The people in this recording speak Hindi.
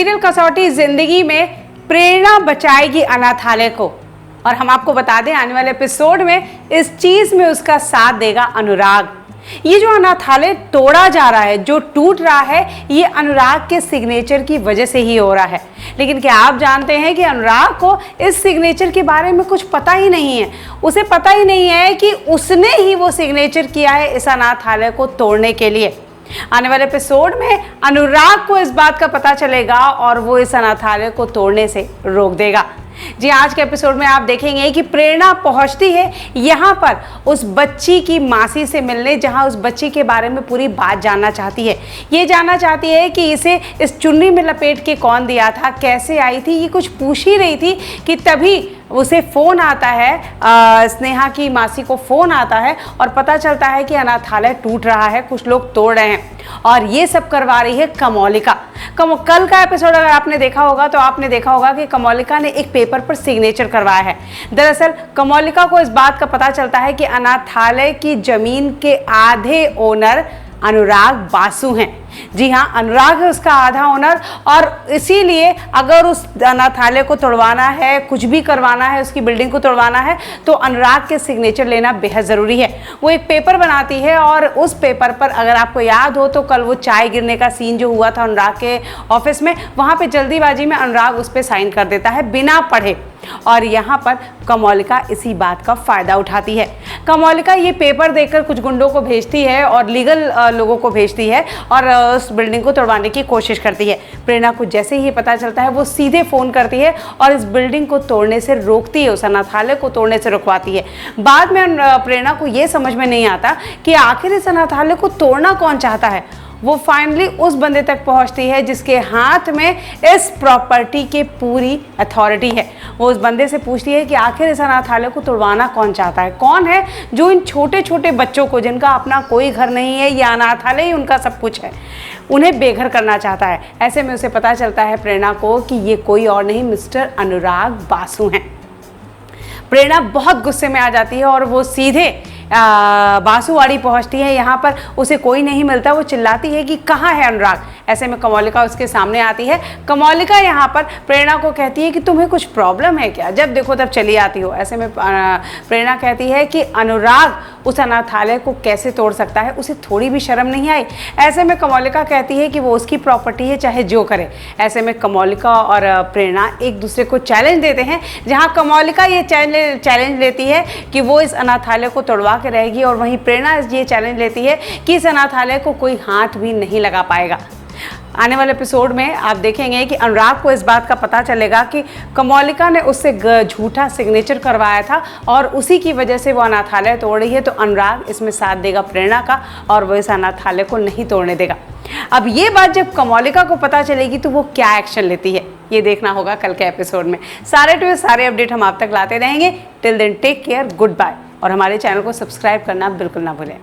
सीरियल कसौटी जिंदगी में प्रेरणा बचाएगी अनाथालय को। और हम आपको बता दें, आने वाले एपिसोड में इस चीज में उसका साथ देगा अनुराग। ये जो अनाथालय तोड़ा जा रहा है, जो टूट रहा है, ये अनुराग के सिग्नेचर की वजह से ही हो रहा है। लेकिन क्या आप जानते हैं कि अनुराग को इस सिग्नेचर के बारे में कुछ पता ही नहीं है। उसे पता ही नहीं है कि उसने ही वो सिग्नेचर किया है इस अनाथालय को तोड़ने के लिए। आने वाले एपिसोड में अनुराग को इस बात का पता चलेगा और वो इस अनाथालय को तोड़ने से रोक देगा। जी, आज के एपिसोड में आप देखेंगे कि प्रेरणा पहुंचती है यहाँ पर उस बच्ची की मासी से मिलने, जहाँ उस बच्ची के बारे में पूरी बात जानना चाहती है। ये जानना चाहती है कि इसे इस चुन्नी में लपेट के कौन दिया था, कैसे आई थी, ये कुछ पूछ ही रही थी कि तभी उसे फ़ोन आता है, स्नेहा की मासी को फ़ोन आता है और पता चलता है कि अनाथालय टूट रहा है, कुछ लोग तोड़ रहे हैं। और ये सब करवा रही है कमौलिका। कल का एपिसोड अगर आपने देखा होगा तो आपने देखा होगा कि कमौलिका ने एक पेपर पर सिग्नेचर करवाया है। दरअसल कमौलिका को इस बात का पता चलता है कि अनाथालय की जमीन के आधे ओनर अनुराग बासु हैं। जी हाँ, अनुराग है उसका आधा ओनर, और इसीलिए अगर उस अनाथालय को तोड़वाना है, कुछ भी करवाना है, उसकी बिल्डिंग को तोड़वाना है, तो अनुराग के सिग्नेचर लेना बेहद ज़रूरी है। वो एक पेपर बनाती है और उस पेपर पर, अगर आपको याद हो तो कल वो चाय गिरने का सीन जो हुआ था अनुराग के ऑफिस में, वहाँ पे जल्दीबाजी में अनुराग उस पर साइन कर देता है बिना पढ़े। और यहाँ पर कमौलिका इसी बात का फ़ायदा उठाती है। कमौलिका ये पेपर देखकर कुछ गुंडों को भेजती है और लीगल लोगों को भेजती है और उस बिल्डिंग को तोड़वाने की कोशिश करती है। प्रेरणा को जैसे ही पता चलता है, वो सीधे फ़ोन करती है और इस बिल्डिंग को तोड़ने से रोकती है, उस अनाथालय को तोड़ने से रुकवाती है। बाद में प्रेरणा को ये समझ में नहीं आता कि आखिर इस अनाथालय को तोड़ना कौन चाहता है। वो फाइनली उस बंदे तक पहुंचती है जिसके हाथ में इस प्रॉपर्टी के पूरी अथॉरिटी है। वो उस बंदे से पूछती है कि आखिर इस अनाथालय को तोड़वाना कौन चाहता है, कौन है जो इन छोटे छोटे बच्चों को, जिनका अपना कोई घर नहीं है, या अनाथालय ही उनका सब कुछ है, उन्हें बेघर करना चाहता है। ऐसे में उसे पता चलता है प्रेरणा को कि ये कोई और नहीं, मिस्टर अनुराग बासु हैं। प्रेरणा बहुत गुस्से में आ जाती है और वो सीधे बांसुवाड़ी पहुंचती है। यहाँ पर उसे कोई नहीं मिलता। वो चिल्लाती है कि कहाँ है अनुराग। ऐसे में कमौलिका उसके सामने आती है। कमौलिका यहाँ पर प्रेरणा को कहती है कि तुम्हें कुछ प्रॉब्लम है क्या, जब देखो तब चली आती हो। ऐसे में प्रेरणा कहती है कि अनुराग उस अनाथालय को कैसे तोड़ सकता है, उसे थोड़ी भी शर्म नहीं आई। ऐसे में कमौलिका कहती है कि वो उसकी प्रॉपर्टी है, चाहे जो करे। ऐसे में कमौलिका और प्रेरणा एक दूसरे को चैलेंज देते हैं, जहाँ कमौलिका ये चैलेंज लेती है कि वो इस अनाथालय को तोड़वा के रहेगी, और वहीं प्रेरणा ये चैलेंज लेती है कि इस अनाथालय को कोई हाथ भी नहीं लगा पाएगा। आने वाले एपिसोड में आप देखेंगे कि अनुराग को इस बात का पता चलेगा कि कमौलिका ने उससे झूठा सिग्नेचर करवाया था और उसी की वजह से वो अनाथालय तोड़ रही है। तो अनुराग इसमें साथ देगा प्रेरणा का और वो इस अनाथालय को नहीं तोड़ने देगा। अब ये बात जब कमौलिका को पता चलेगी तो वो क्या एक्शन लेती है, ये देखना होगा कल के एपिसोड में। सारे अपडेट हम आप तक लाते रहेंगे। Till then take care, good bye, और हमारे चैनल को सब्सक्राइब करना बिल्कुल ना भूलें।